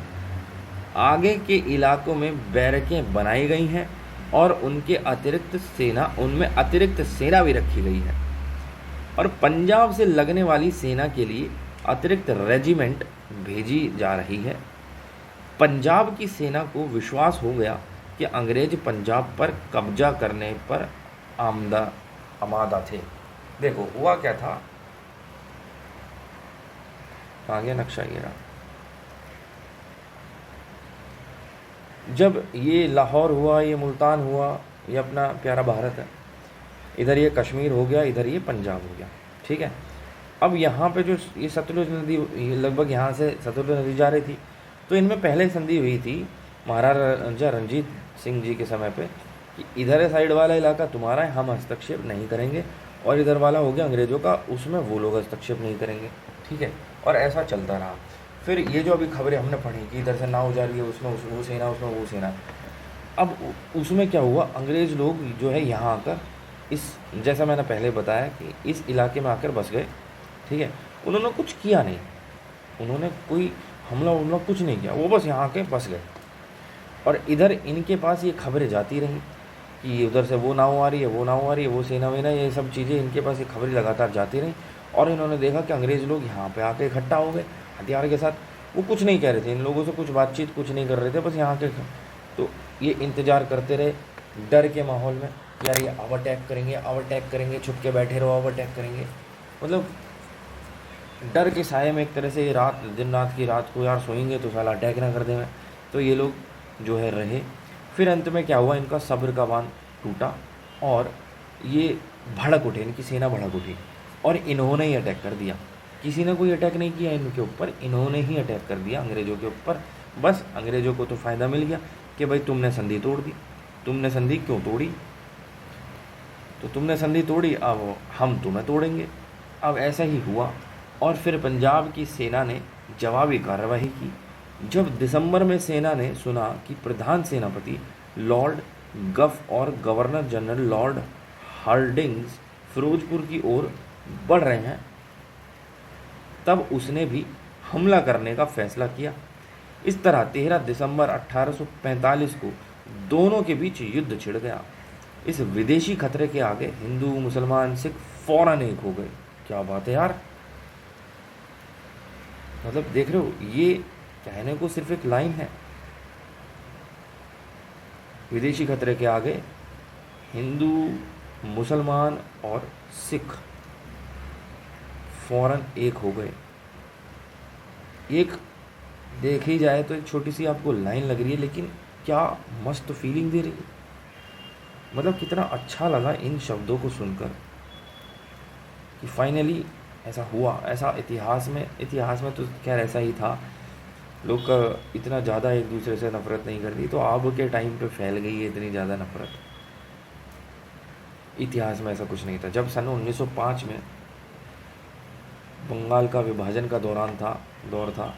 आगे के इलाकों में बैरकें बनाई गई हैं और उनमें अतिरिक्त सेना भी रखी गई है और पंजाब से लगने वाली सेना के लिए अतिरिक्त रेजिमेंट भेजी जा रही है। पंजाब की सेना को विश्वास हो गया कि अंग्रेज पंजाब पर कब्जा करने पर आमादा थे। देखो हुआ क्या था, आगे नक्शा ये रहा। जब ये लाहौर हुआ, ये मुल्तान हुआ, ये अपना प्यारा भारत है, इधर ये कश्मीर हो गया, इधर ये पंजाब हो गया, ठीक है। अब यहाँ पे जो ये सतलुज नदी लगभग यहाँ से सतलुज नदी जा रही थी, तो इनमें पहले संधि हुई थी महाराजा रणजीत सिंह जी के समय पे कि इधर साइड वाला इलाका तुम्हारा है, हम हस्तक्षेप नहीं करेंगे, और इधर वाला हो गया अंग्रेज़ों का, उसमें वो लोग हस्तक्षेप नहीं करेंगे, ठीक है। और ऐसा चलता रहा। फिर ये जो अभी खबरें हमने पढ़ी कि इधर से नाव जा रही है, उसमें वो सेना, उसमें वो सेना, अब उसमें क्या हुआ, अंग्रेज़ लोग जो है यहाँ आकर इस, जैसा मैंने पहले बताया कि इस इलाके में आकर बस गए, ठीक है। उन्होंने कुछ किया नहीं, उन्होंने कोई हमला कुछ नहीं किया, वो बस यहाँ आके बस गए। और इधर इनके पास ये खबरें जाती रहीं कि उधर से वो नाव आ रही है, वो नाव आ रही है, वो सेना वेना, ये सब चीज़ें इनके पास ये खबरें लगातार जाती रहीं। और इन्होंने देखा कि अंग्रेज़ लोग यहाँ पे आके इकट्ठा हो गए हथियार के साथ। वो कुछ नहीं कह रहे थे, इन लोगों से कुछ बातचीत कुछ नहीं कर रहे थे, बस यहाँ के। तो ये इंतज़ार करते रहे डर के माहौल में, यार ये ओवरटेक करेंगे, छुप के बैठे रहो, ओवरटेक करेंगे। मतलब डर के साए में एक तरह से ये दिन रात की रात को यार सोएंगे तो साला अटैक ना कर दें। तो ये लोग जो है रहे। फिर अंत में क्या हुआ, इनका सब्र का बांध टूटा और ये भड़क उठे, इनकी सेना भड़क उठी और इन्होंने ही अटैक कर दिया। किसी ने कोई अटैक नहीं किया इनके ऊपर, इन्होंने ही अटैक कर दिया अंग्रेज़ों के ऊपर। बस अंग्रेज़ों को तो फ़ायदा मिल गया कि भाई तुमने संधि तोड़ दी। तुमने संधि क्यों तोड़ी, तो तुमने संधि तोड़ी, अब हम तुम्हें तोड़ेंगे। अब ऐसा ही हुआ और फिर पंजाब की सेना ने जवाबी कार्रवाई की। जब दिसंबर में सेना ने सुना कि प्रधान सेनापति लॉर्ड गफ और governor general lord Hardinge Firozpur की ओर बढ़ रहे हैं, तब उसने भी हमला करने का फैसला किया। इस तरह 13 दिसंबर 1845 को दोनों के बीच युद्ध छिड़ गया। इस विदेशी खतरे के आगे हिंदू, मुसलमान, सिख फौरन एक हो गए। क्या बात है यार, मतलब देख रहे हो, ये कहने को सिर्फ एक लाइन है। विदेशी खतरे के आगे हिंदू, मुसलमान और सिख फौरन एक हो गए। एक देखी जाए तो एक छोटी सी आपको लाइन लग रही है, लेकिन क्या मस्त फीलिंग दे रही है। मतलब कितना अच्छा लगा इन शब्दों को सुनकर कि फाइनली ऐसा हुआ। ऐसा इतिहास में तो खैर ऐसा ही था, लोग का इतना ज़्यादा एक दूसरे से नफ़रत नहीं करती, तो अब के टाइम पे फैल गई है इतनी ज़्यादा नफ़रत। इतिहास में ऐसा कुछ नहीं था। जब सन 1905 में बंगाल का विभाजन का दौर था,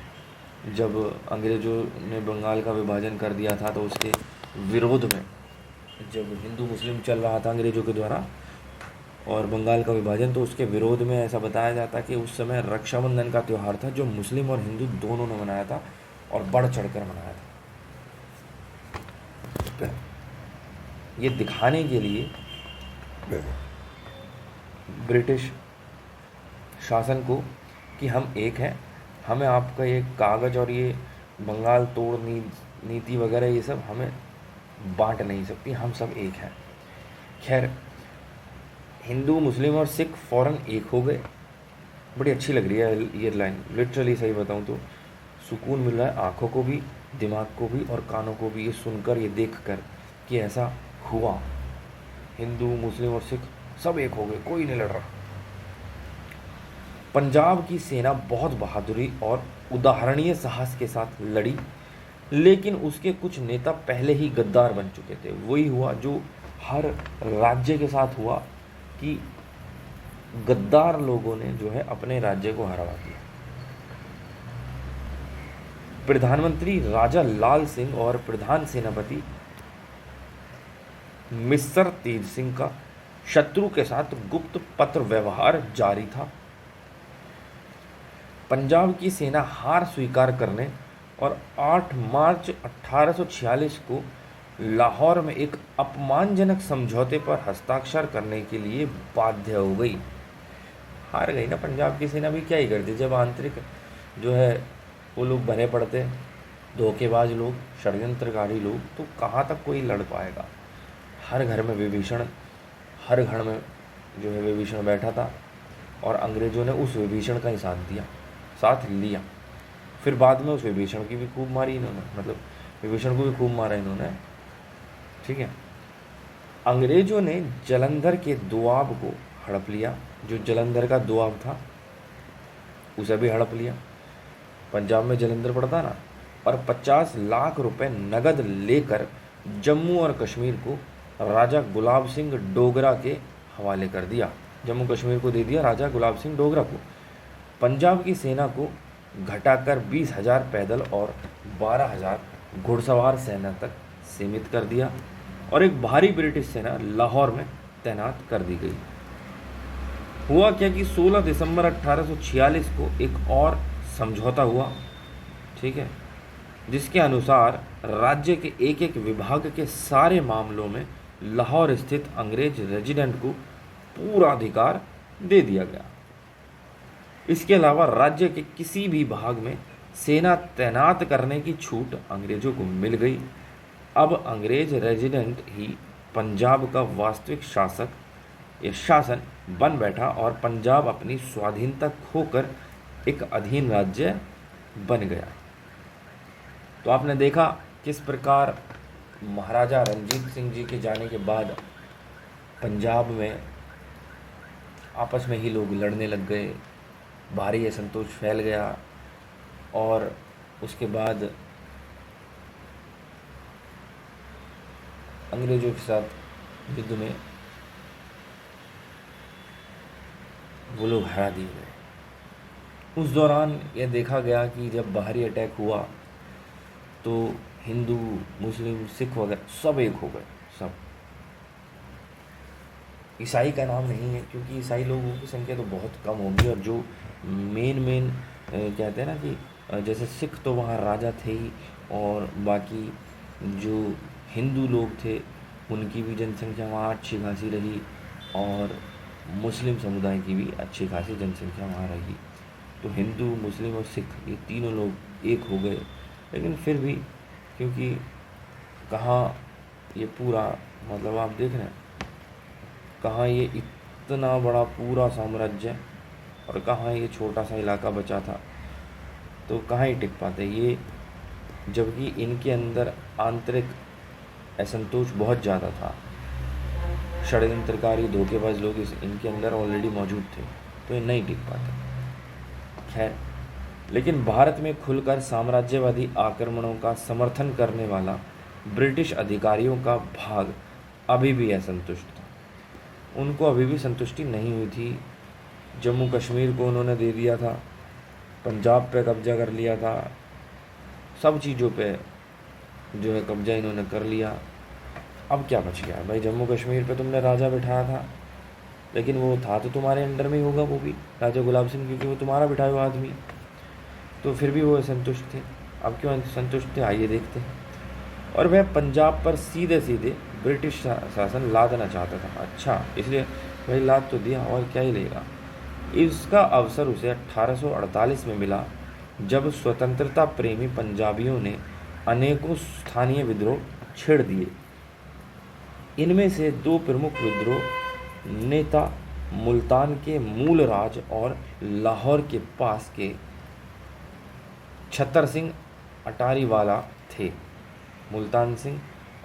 जब अंग्रेज़ों ने बंगाल का विभाजन कर दिया था, तो उसके विरोध में जब हिंदू मुस्लिम चल रहा था अंग्रेज़ों के द्वारा और बंगाल का विभाजन, तो उसके विरोध में ऐसा बताया जाता है कि उस समय रक्षाबंधन का त्यौहार था जो मुस्लिम और हिंदू दोनों ने मनाया था और बढ़ चढ़कर मनाया था। ये दिखाने के लिए ब्रिटिश शासन को कि हम एक हैं, हमें आपका ये कागज़ और ये बंगाल तोड़ नीति वगैरह ये सब हमें बांट नहीं सकती, हम सब एक हैं। खैर, हिंदू मुस्लिम और सिख फ़ौरन एक हो गए। बड़ी अच्छी लग रही है ये लाइन, लिटरली सही बताऊँ तो सुकून मिल रहा है आँखों को भी, दिमाग को भी और कानों को भी, ये सुनकर, ये देखकर कि ऐसा हुआ। हिंदू मुस्लिम और सिख सब एक हो गए, कोई नहीं लड़ रहा। पंजाब की सेना बहुत बहादुरी और उदाहरणीय साहस के साथ लड़ी, लेकिन उसके कुछ नेता पहले ही गद्दार बन चुके थे। वही हुआ जो हर राज्य के साथ हुआ कि गद्दार लोगों ने जो है अपने राज्य को हरवा दिया। प्रधानमंत्री राजा लाल सिंह और प्रधान सेनापति मिस्टर तेज सिंह का शत्रु के साथ गुप्त पत्र व्यवहार जारी था। पंजाब की सेना हार स्वीकार करने और 8 मार्च 1846 को लाहौर में एक अपमानजनक समझौते पर हस्ताक्षर करने के लिए बाध्य हो गई। हार गई ना पंजाब की सेना भी, क्या ही करती जब आंतरिक जो है वो लोग भरे पड़ते, धोखेबाज लोग, षड्यंत्रकारी लोग, तो कहाँ तक कोई लड़ पाएगा। हर घर में विभीषण, हर घर में जो है विभीषण बैठा था और अंग्रेज़ों ने उस विभीषण का ही साथ लिया। फिर बाद में उस विभीषण की भी खूब मारी इन्होंने, मतलब विभीषण को भी खूब मारा इन्होंने, ठीक है। अंग्रेज़ों ने जालंधर के दोआब को हड़प लिया, जो जालंधर का दोआब था उसे भी हड़प लिया, पंजाब में जालंधर पड़ता ना, और 50 लाख रुपए नगद लेकर जम्मू और कश्मीर को राजा गुलाब सिंह डोगरा के हवाले कर दिया। जम्मू कश्मीर को दे दिया राजा गुलाब सिंह डोगरा को। पंजाब की सेना को घटाकर 20,000 पैदल और 12,000 घुड़सवार सेना तक सीमित कर दिया और एक भारी ब्रिटिश सेना लाहौर में तैनात कर दी गई। हुआ क्या कि 16 दिसंबर 1846 को एक और समझौता हुआ, ठीक है, जिसके अनुसार राज्य के एक एक विभाग के सारे मामलों में लाहौर स्थित अंग्रेज रेजिडेंट को पूरा अधिकार दे दिया गया। इसके अलावा राज्य के किसी भी भाग में सेना तैनात करने की छूट अंग्रेजों को मिल गई। अब अंग्रेज रेजिडेंट ही पंजाब का वास्तविक शासन बन बैठा और पंजाब अपनी स्वाधीनता खोकर एक अधीन राज्य बन गया। तो आपने देखा किस प्रकार महाराजा रणजीत सिंह जी के जाने के बाद पंजाब में आपस में ही लोग लड़ने लग गए, भारी असंतोष फैल गया और उसके बाद अंग्रेजों के साथ युद्ध में वो लोग हरा दिए गए। उस दौरान यह देखा गया कि जब बाहरी अटैक हुआ तो हिंदू, मुस्लिम, सिख वगैरह सब एक हो गए, सब। ईसाई का नाम नहीं है क्योंकि ईसाई लोगों की संख्या तो बहुत कम होगी और जो मेन कहते हैं ना कि जैसे सिख तो वहाँ राजा थे ही और बाकी जो हिंदू लोग थे उनकी भी जनसंख्या वहाँ अच्छी खासी रही और मुस्लिम समुदाय की भी अच्छी खासी जनसंख्या वहाँ रही। तो हिंदू, मुस्लिम और सिख ये तीनों लोग एक हो गए। लेकिन फिर भी क्योंकि कहाँ ये पूरा, मतलब आप देख रहे हैं कहाँ ये इतना बड़ा पूरा साम्राज्य और कहाँ ये छोटा सा इलाका बचा था, तो कहाँ ही टिक पाते ये, जबकि इनके अंदर आंतरिक असंतोष बहुत ज़्यादा था। षड्यंत्रकारी, धोखेबाज लोग इनके अंदर ऑलरेडी मौजूद थे, तो ये नहीं टिक पाते। खैर, लेकिन भारत में खुलकर साम्राज्यवादी आक्रमणों का समर्थन करने वाला ब्रिटिश अधिकारियों का भाग अभी भी असंतुष्ट था। उनको अभी भी संतुष्टि नहीं हुई थी जम्मू कश्मीर को उन्होंने दे दिया था, पंजाब पे कब्जा कर लिया था, सब चीज़ों पे जो है कब्जा इन्होंने कर लिया। अब क्या बच गया भाई? जम्मू कश्मीर पे तुमने राजा बिठाया था, लेकिन वो था तो तुम्हारे अंडर में ही होगा वो भी, राजा गुलाब सिंह, क्योंकि वो तुम्हारा बिठाया हुआ आदमी। तो फिर भी वो संतुष्ट थे। अब क्यों संतुष्ट थे, आइए देखते हैं। और वह पंजाब पर सीधे सीधे ब्रिटिश शासन लादना चाहता था। अच्छा, इसलिए भाई लाद तो दिया, और क्या ही लेगा। इसका अवसर उसे 1848 में मिला, जब स्वतंत्रता प्रेमी पंजाबियों ने अनेकों स्थानीय विद्रोह छेड़ दिए। इनमें से दो प्रमुख विद्रोह नेता मुल्तान के मूल राज और लाहौर के पास के छतर सिंह अटारीवाला थे। मुल्तान सिंह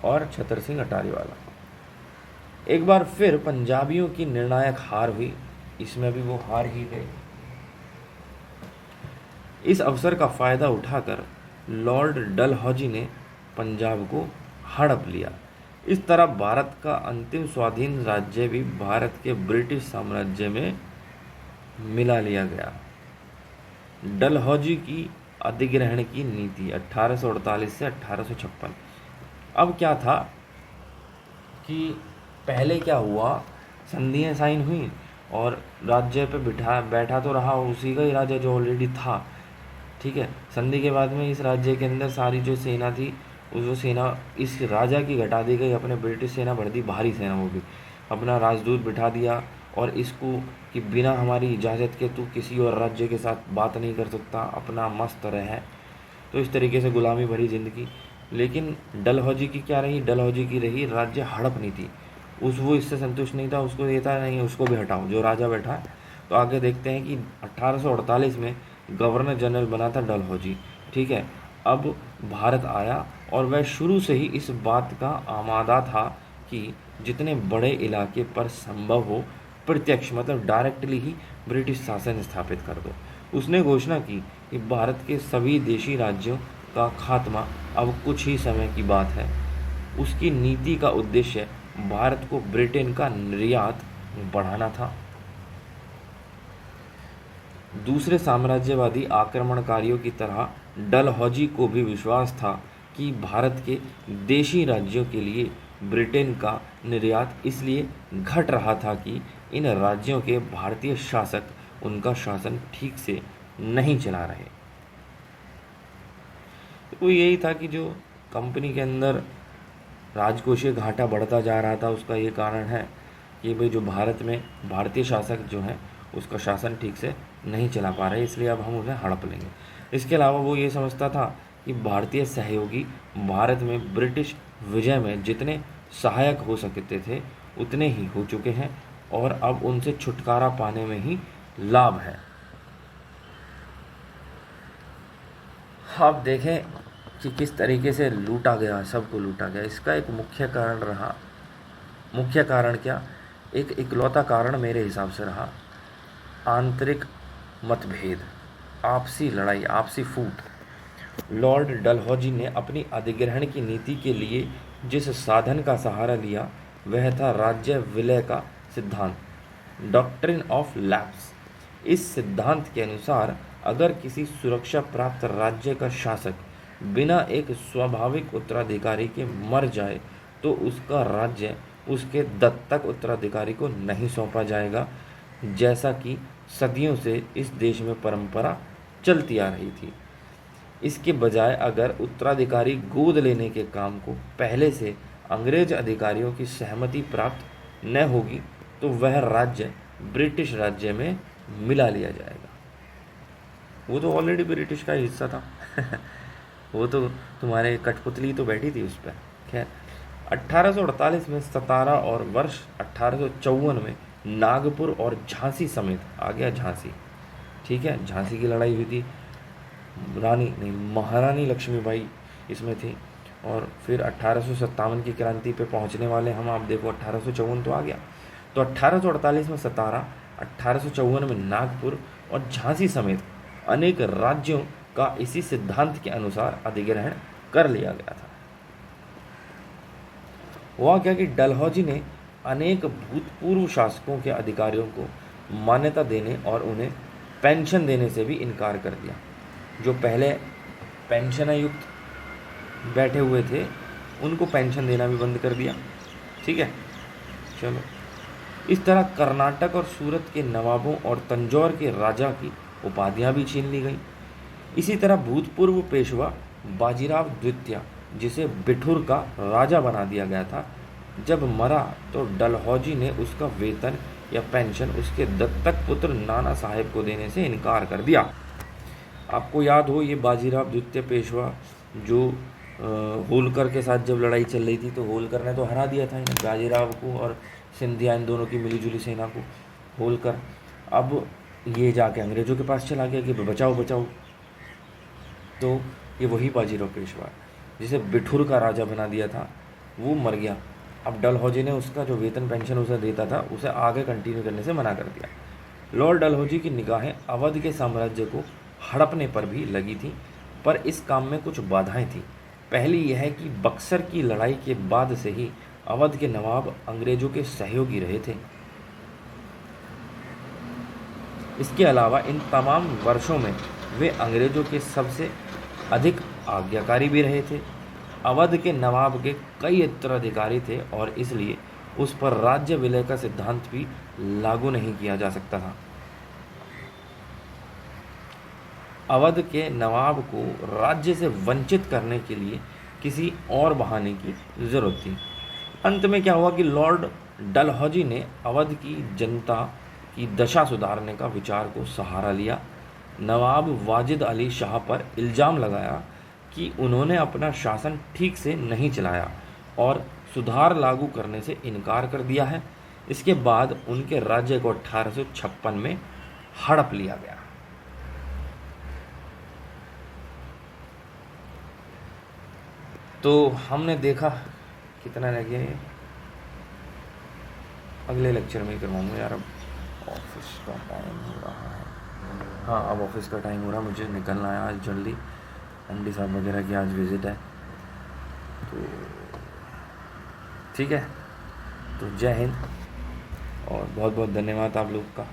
और छतर सिंह अटारीवाला। एक बार फिर पंजाबियों की निर्णायक हार हुई, इसमें भी वो हार ही गए। इस अवसर का फायदा उठाकर लॉर्ड डलहौजी ने पंजाब को हड़प लिया। इस तरह भारत का अंतिम स्वाधीन राज्य भी भारत के ब्रिटिश साम्राज्य में मिला लिया गया। डलहौजी की अधिग्रहण की नीति 1848 से 1856। अब क्या था कि पहले क्या हुआ, संधियाँ साइन हुई और राज्य पे बैठा तो रहा उसी का ही राजा जो ऑलरेडी था, ठीक है। संधि के बाद में इस राज्य के अंदर सारी जो सेना थी, वो सेना इस राजा की घटा दी गई, अपने ब्रिटिश सेना भर दी, भारी सेना, वो भी अपना राजदूत बिठा दिया, और इसको कि बिना हमारी इजाज़त के तू किसी और राज्य के साथ बात नहीं कर सकता, अपना मस्त रहे। तो इस तरीके से गुलामी भरी ज़िंदगी। लेकिन डलहौजी की क्या रही, डलहौजी की रही राज्य हड़प नीति। वो इससे संतुष्ट नहीं था, उसको ये था नहीं उसको भी हटाओ, जो राजा बैठा है। तो आगे देखते हैं कि 1848 में गवर्नर जनरल बना था डलहौजी, ठीक है। अब भारत आया और वह शुरू से ही इस बात का आमादा था कि जितने बड़े इलाके पर संभव हो प्रत्यक्ष मतलब डायरेक्टली ही ब्रिटिश शासन स्थापित कर दो। उसने घोषणा की कि भारत के सभी देशी राज्यों का खात्मा अब कुछ ही समय की बात है। उसकी नीति का उद्देश्य भारत को ब्रिटेन का निर्यात बढ़ाना था। दूसरे साम्राज्यवादी आक्रमणकारियों की तरह डलहौजी को भी विश्वास था कि भारत के देशी राज्यों के लिए ब्रिटेन का निर्यात इसलिए घट रहा था कि इन राज्यों के भारतीय शासक उनका शासन ठीक से नहीं चला रहे। तो यही था कि जो कंपनी के अंदर राजकोषीय घाटा बढ़ता जा रहा था, उसका ये कारण है कि भाई जो भारत में भारतीय शासक जो हैं उसका शासन ठीक से नहीं चला पा रहे, इसलिए अब हम उन्हें हड़प लेंगे। इसके अलावा वो ये समझता था कि भारतीय सहयोगी भारत में ब्रिटिश विजय में जितने सहायक हो सकते थे उतने ही हो चुके हैं और अब उनसे छुटकारा पाने में ही लाभ है। आप देखें कि किस तरीके से लूटा गया, सबको लूटा गया। इसका एक मुख्य कारण रहा, मुख्य कारण क्या, एक इकलौता कारण मेरे हिसाब से रहा आंतरिक मतभेद, आपसी लड़ाई, आपसी फूट। लॉर्ड डलहौजी ने अपनी अधिग्रहण की नीति के लिए जिस साधन का सहारा लिया वह था राज्य विलय का सिद्धांत, डॉक्ट्रिन ऑफ लैप्स। इस सिद्धांत के अनुसार अगर किसी सुरक्षा प्राप्त राज्य का शासक बिना एक स्वाभाविक उत्तराधिकारी के मर जाए तो उसका राज्य उसके दत्तक उत्तराधिकारी को नहीं सौंपा जाएगा, जैसा कि सदियों से इस देश में परंपरा चलती आ रही थी। इसके बजाय अगर उत्तराधिकारी गोद लेने के काम को पहले से अंग्रेज अधिकारियों की सहमति प्राप्त न होगी तो वह राज्य ब्रिटिश राज्य में मिला लिया जाएगा। वो तो ऑलरेडी ब्रिटिश का हिस्सा था वो तो तुम्हारे कठपुतली तो बैठी थी उस पर। खैर 1848 में सतारा और वर्ष 1854 में नागपुर और झांसी समेत आ गया झांसी, ठीक है। झांसी की लड़ाई हुई थी, रानी नहीं महारानी लक्ष्मीबाई इसमें थी। और फिर 1857 की क्रांति पे पहुंचने वाले हम, आप देखो 1854 तो आ गया। तो 1848 में सतारा, 1854 में नागपुर और झांसी समेत अनेक राज्यों का इसी सिद्धांत के अनुसार अधिग्रहण कर लिया गया था। हुआ क्या कि डलहौजी ने अनेक भूतपूर्व शासकों के अधिकारियों को मान्यता देने और उन्हें पेंशन देने से भी इनकार कर दिया। जो पहले पेंशनयुक्त बैठे हुए थे उनको पेंशन देना भी बंद कर दिया। ठीक है, चलो। इस तरह कर्नाटक और सूरत के नवाबों और तंजौर के राजा की उपाधियां भी छीन ली गई। इसी तरह भूतपूर्व पेशवा बाजीराव द्वितीय, जिसे बिठूर का राजा बना दिया गया था, जब मरा तो डलहौजी ने उसका वेतन या पेंशन उसके दत्तक पुत्र नाना साहेब को देने से इनकार कर दिया। आपको याद हो, ये बाजीराव द्वितीय पेशवा जो होलकर के साथ जब लड़ाई चल रही थी तो होलकर ने तो हरा दिया था इन्हें, बाजीराव को और सिंधिया, इन दोनों की मिलीजुली सेना को। होलकर अब ये जाके अंग्रेज़ों के पास चला गया कि बचाओ बचाओ। तो ये वही बाजीराव पेशवा है जिसे बिठूर का राजा बना दिया था, वो मर गया। अब डलहौजी ने उसका जो वेतन पेंशन उसे देता था उसे आगे कंटिन्यू करने से मना कर दिया। लॉर्ड डलहौजी की निगाहें अवध के साम्राज्य को हड़पने पर भी लगी थी, पर इस काम में कुछ बाधाएं थीं। पहली यह है कि बक्सर की लड़ाई के बाद से ही अवध के नवाब अंग्रेजों के सहयोगी रहे थे। इसके अलावा इन तमाम वर्षों में वे अंग्रेजों के सबसे अधिक आज्ञाकारी भी रहे थे। अवध के नवाब के कई उत्तराधिकारी थे और इसलिए उस पर राज्य विलय का सिद्धांत भी लागू नहीं किया जा सकता था। अवध के नवाब को राज्य से वंचित करने के लिए किसी और बहाने की जरूरत थी। अंत में क्या हुआ कि लॉर्ड डलहौजी ने अवध की जनता की दशा सुधारने का विचार को सहारा लिया। नवाब वाजिद अली शाह पर इल्ज़ाम लगाया कि उन्होंने अपना शासन ठीक से नहीं चलाया और सुधार लागू करने से इनकार कर दिया है। इसके बाद उनके राज्य को 1856 में हड़प लिया गया। तो हमने देखा कितना लगे, अगले लेक्चर में करवाऊँगा यार। अब ऑफिस का टाइम हो रहा है। हाँ, अब ऑफिस का टाइम हो रहा है, मुझे निकलना है आज जल्दी। एमडी साहब वगैरह की आज विज़िट है। तो ठीक है, तो जय हिंद और बहुत बहुत धन्यवाद आप लोग का।